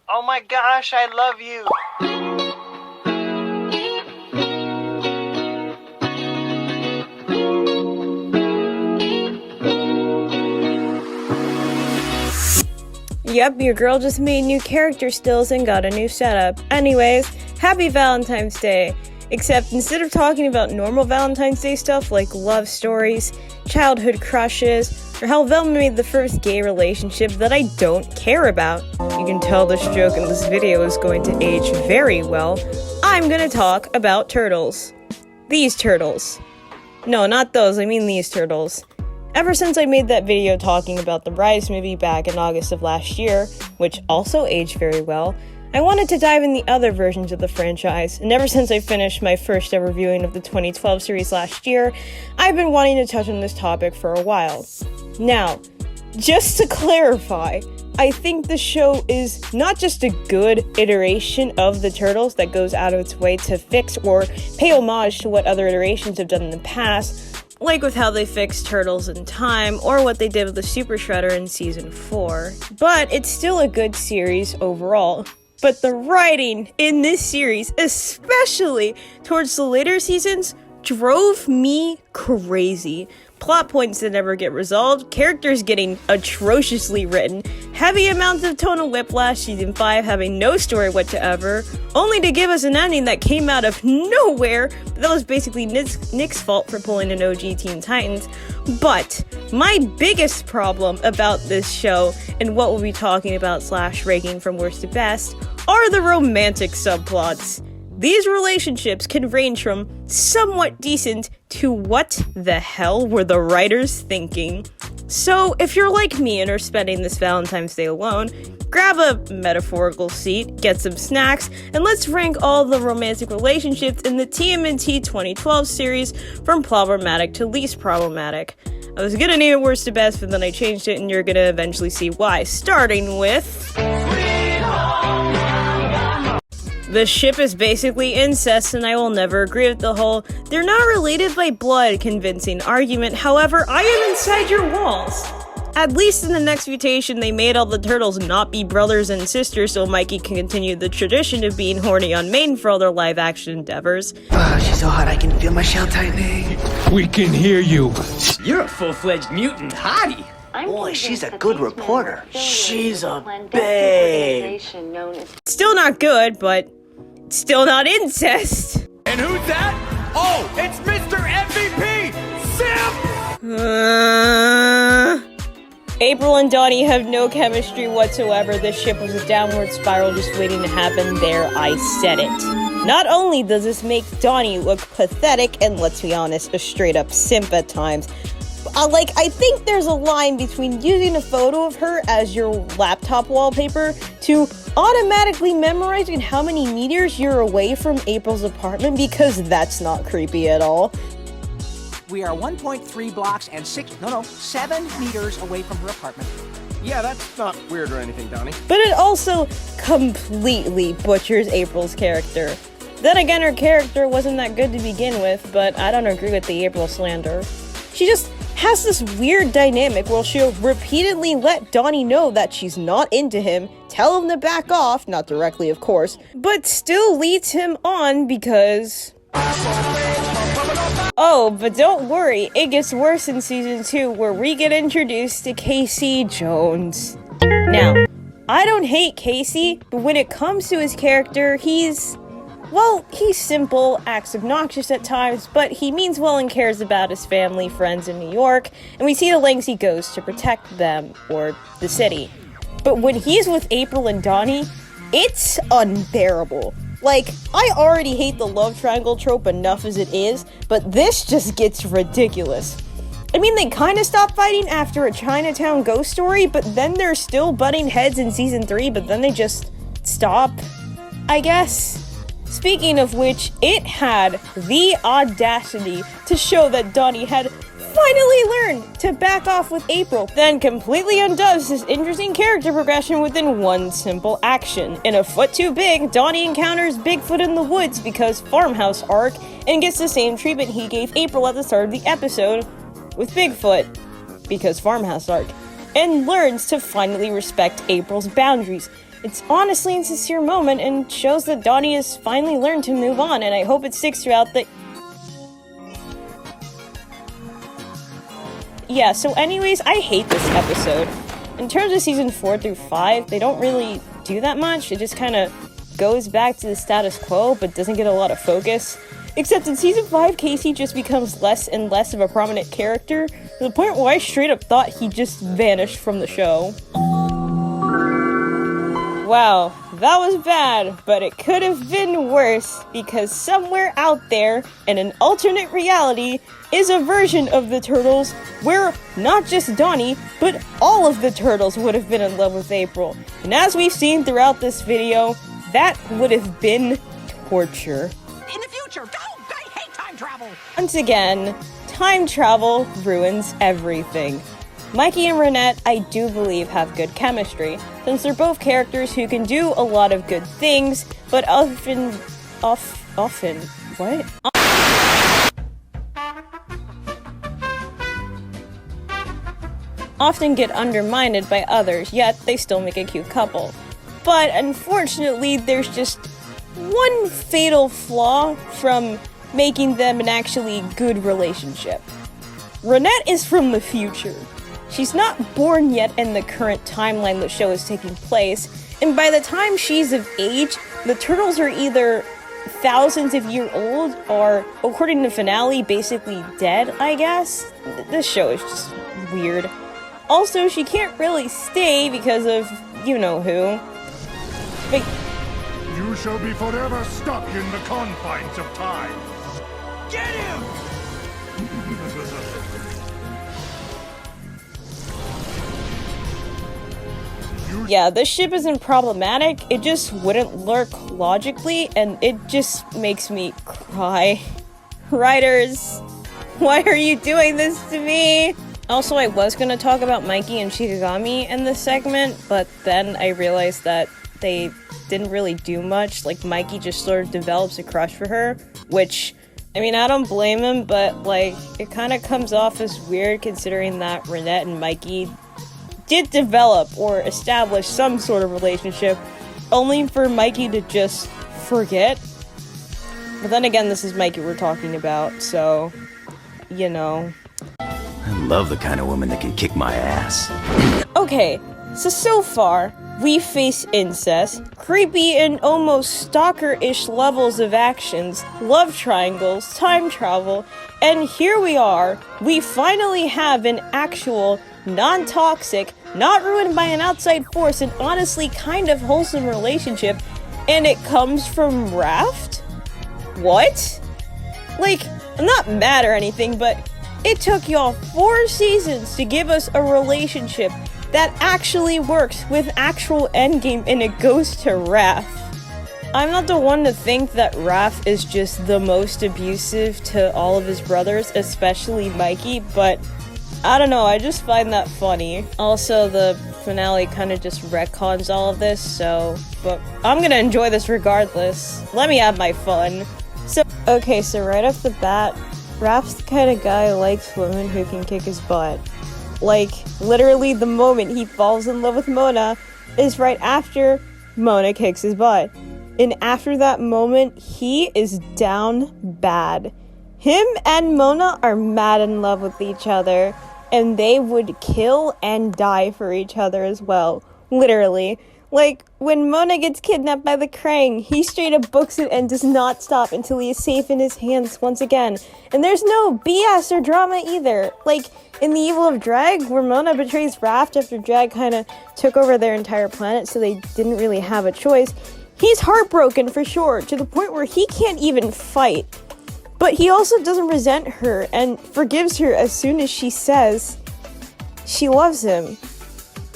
Oh my gosh, I love you. Yep, your girl just made new character stills and got a new setup. Anyways, happy Valentine's Day! Except instead of talking about normal Valentine's Day stuff like love stories, childhood crushes, or how Velma made the first gay relationship that I don't care about, you can tell this joke in this video is going to age very well, I'm gonna talk about turtles. These turtles. No, not those, I mean these turtles. Ever since I made that video talking about the Rise movie back in August of last year, which also aged very well, I wanted to dive in the other versions of the franchise, and ever since I finished my first ever viewing of the 2012 series last year, I've been wanting to touch on this topic for a while. Now, just to clarify, I think the show is not just a good iteration of the Turtles that goes out of its way to fix or pay homage to what other iterations have done in the past, like with how they fixed Turtles in Time, or what they did with the Super Shredder in Season 4. But it's still a good series overall. But the writing in this series, especially towards the later seasons, drove me crazy. Plot points that never get resolved, characters getting atrociously written, heavy amounts of tonal whiplash, Season 5 having no story whatsoever, only to give us an ending that came out of nowhere. That was basically Nick's fault for pulling an OG Teen Titans. But my biggest problem about this show, and what we'll be talking about / ranking from worst to best, are the romantic subplots. These relationships can range from somewhat decent to what the hell were the writers thinking? So if you're like me and are spending this Valentine's Day alone, grab a metaphorical seat, get some snacks, and let's rank all the romantic relationships in the TMNT 2012 series from problematic to least problematic. I was gonna name it worst to best, but then I changed it and you're gonna eventually see why, starting with... The ship is basically incest, and I will never agree with the whole "they're not related by blood" convincing argument. However, I am inside your walls. At least in the next mutation, they made all the turtles not be brothers and sisters so Mikey can continue the tradition of being horny on main for all their live-action endeavors. Oh, she's so hot I can feel my shell tightening. We can hear you. You're a full-fledged mutant hottie. Boy, she's a good reporter. She's a babe. Still not good, but still not incest. And who's that? Oh, it's Mr. MVP! Simp! April and Donnie have no chemistry whatsoever. This ship was a downward spiral just waiting to happen. There, I said it. Not only does this make Donnie look pathetic, and let's be honest, a straight-up simp at times, I think there's a line between using a photo of her as your laptop wallpaper to automatically memorizing how many meters you're away from April's apartment, because that's not creepy at all. We are 1.3 blocks and 7 meters away from her apartment. Yeah, that's not weird or anything, Donnie. But it also completely butchers April's character. Then again, her character wasn't that good to begin with, but I don't agree with the April slander. She just has this weird dynamic where she'll repeatedly let Donnie know that she's not into him, tell him to back off, not directly of course, but still leads him on because... Oh, but don't worry, it gets worse in Season 2 where we get introduced to Casey Jones. Now, I don't hate Casey, but when it comes to his character, he's simple, acts obnoxious at times, but he means well and cares about his family, friends in New York, and we see the lengths he goes to protect them, or the city. But when he's with April and Donnie, it's unbearable. Like, I already hate the love triangle trope enough as it is, but this just gets ridiculous. I mean, they kinda stop fighting after a Chinatown ghost story, but then they're still butting heads in Season 3, but then they just stop, I guess. Speaking of which, it had the audacity to show that Donnie had finally learned to back off with April, then completely undoes his interesting character progression within one simple action. In a foot too big, Donnie encounters Bigfoot in the woods because Farmhouse arc, and gets the same treatment he gave April at the start of the episode with Bigfoot because Farmhouse arc, and learns to finally respect April's boundaries. It's honestly a sincere moment and shows that Donnie has finally learned to move on, and I hope it sticks throughout the... Yeah, so anyways, I hate this episode. In terms of season 4 through 5, they don't really do that much. It just kind of goes back to the status quo, but doesn't get a lot of focus. Except in season 5, Casey just becomes less and less of a prominent character, to the point where I straight up thought he just vanished from the show. Wow, that was bad, but it could have been worse, because somewhere out there, in an alternate reality, is a version of the Turtles where not just Donnie, but all of the Turtles would have been in love with April. And as we've seen throughout this video, that would have been torture. In the future, I hate time travel. Once again, time travel ruins everything. Mikey and Renette, I do believe, have good chemistry, since they're both characters who can do a lot of good things, but often get undermined by others, yet they still make a cute couple. But unfortunately, there's just one fatal flaw from making them an actually good relationship. Renette is from the future. She's not born yet in the current timeline the show is taking place, and by the time she's of age, the Turtles are either thousands of years old or, according to the finale, basically dead, I guess? This show is just weird. Also, she can't really stay because of you-know-who. But you shall be forever stuck in the confines of time. Get him! yeah, this ship isn't problematic, it just wouldn't work logically, and it just makes me cry. Writers, why are you doing this to me? Also, I was gonna talk about Mikey and Shikigami in this segment, but then I realized that they didn't really do much. Like, Mikey just sort of develops a crush for her, which, I mean, I don't blame him, but, like, it kind of comes off as weird considering that Renette and Mikey did develop or establish some sort of relationship, only for Mikey to just forget. But then again, this is Mikey we're talking about, so, you know. I love the kind of woman that can kick my ass. Okay, so far, we face incest, creepy and almost stalker-ish levels of actions, love triangles, time travel, and here we are, we finally have an actual, non-toxic, not ruined by an outside force, and honestly kind of wholesome relationship, and it comes from Raph? What? Like, I'm not mad or anything, but it took y'all 4 seasons to give us a relationship that actually works with actual endgame, and it goes to Raph. I'm not the one to think that Raph is just the most abusive to all of his brothers, especially Mikey, but I don't know, I just find that funny. Also, the finale kind of just retcons all of this, but I'm gonna enjoy this regardless. Let me have my fun. So right off the bat, Raph's the kind of guy who likes women who can kick his butt. Like, literally the moment he falls in love with Mona is right after Mona kicks his butt. And after that moment, he is down bad. Him and Mona are mad in love with each other, and they would kill and die for each other as well. Literally. Like, when Mona gets kidnapped by the Krang, he straight up books it and does not stop until he is safe in his hands once again. And there's no BS or drama either. Like, in The Evil of Drag, where Mona betrays Raph after Drag kind of took over their entire planet, so they didn't really have a choice, he's heartbroken for sure, to the point where he can't even fight. But he also doesn't resent her and forgives her as soon as she says she loves him.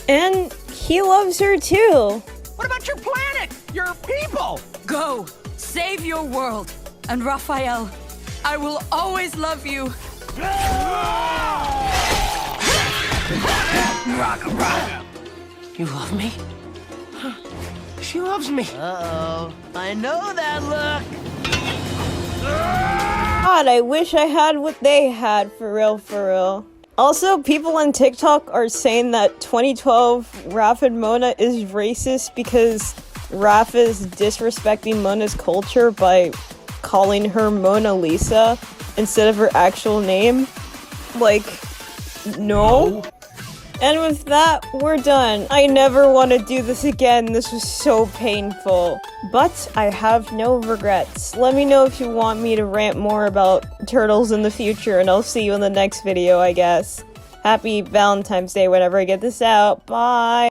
And he loves her too. What about your planet? Your people? Go, save your world. And Raphael, I will always love you. Rock. You love me? She loves me. Uh-oh. I know that look. God, I wish I had what they had, for real, for real. Also, people on TikTok are saying that 2012 Raph and Mona is racist because Raph is disrespecting Mona's culture by calling her Mona Lisa instead of her actual name. Like, no. And with that, we're done. I never want to do this again. This was so painful. But I have no regrets. Let me know if you want me to rant more about turtles in the future, and I'll see you in the next video, I guess. Happy Valentine's Day whenever I get this out. Bye!